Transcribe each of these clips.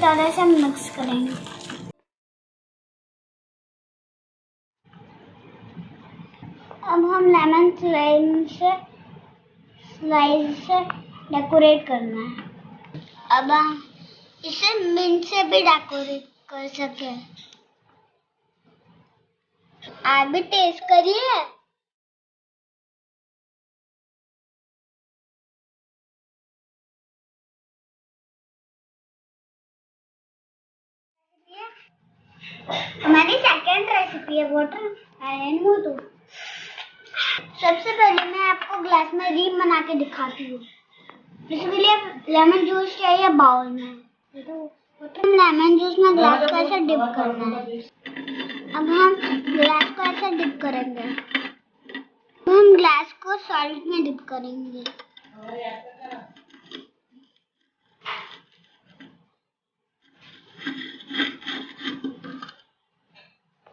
तरह से मिक्स करेंगे। अब हम लेमन स्लाइस से डेकोरेट करना है। अब हम इसे मिंट से भी डेकोरेट कर सके। आप भी टेस्ट करिए। हमारी सेकंड रेसिपी है वाटर एंड मोटो। सबसे पहले मैं आपको ग्लास में रीम बना के दिखाती हूँ। इसके लिए लेमन जूस चाहिए बाउल में। लेमन जूस में ग्लास को ऐसे डिप करना है। अब हम ग्लास को ऐसे डिप करेंगे। अब हम ग्लास को सॉल्ट में डिप करेंगे।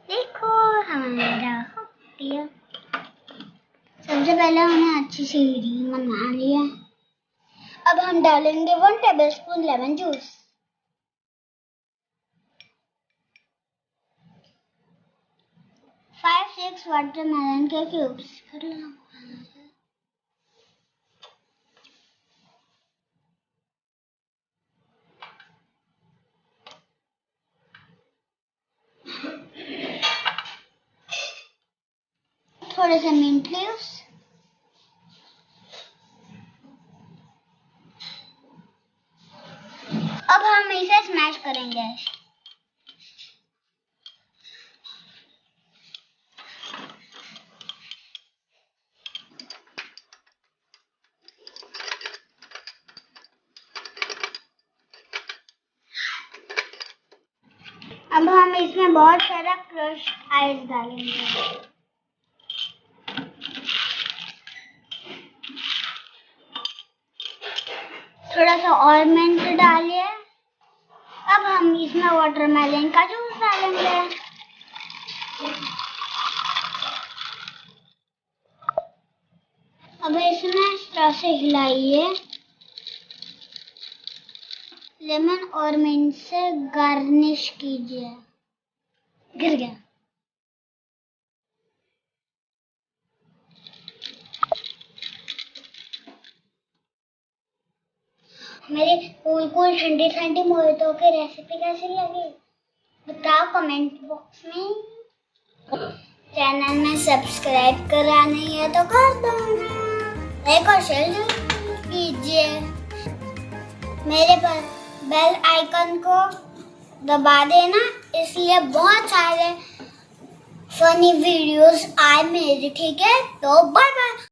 देखो हमारा हो गया। सबसे पहले हमने अच्छी सी रीम बना लिया। अब हम डालेंगे 1 tablespoon lemon juice. Five 6 watermelon के क्यूब्स। थोड़े से मिंट लीव्स। अब हम इसे स्मैश करेंगे। अब हम इसमें बहुत सारा क्रश आइस डालेंगे। थोड़ा सा और मिंट डालिए। अब हम इसमें वाटरमेलन का जूस डालेंगे। अब इसमें इस तरह से हिलाइए। लेमन और मिंट से गार्निश कीजिए। गिर गया। मेरी कूल ठंडी ठंडी मोहितो की रेसिपी कैसी लगी बताओ कमेंट बॉक्स में। चैनल में सब्सक्राइब करा नहीं है तो कर दो ना। लाइक और शेयर कीजिए। मेरे पर बेल आइकन को दबा देना, इसलिए बहुत सारे फनी वीडियोस आए मेरे। ठीक है, तो बाय बाय।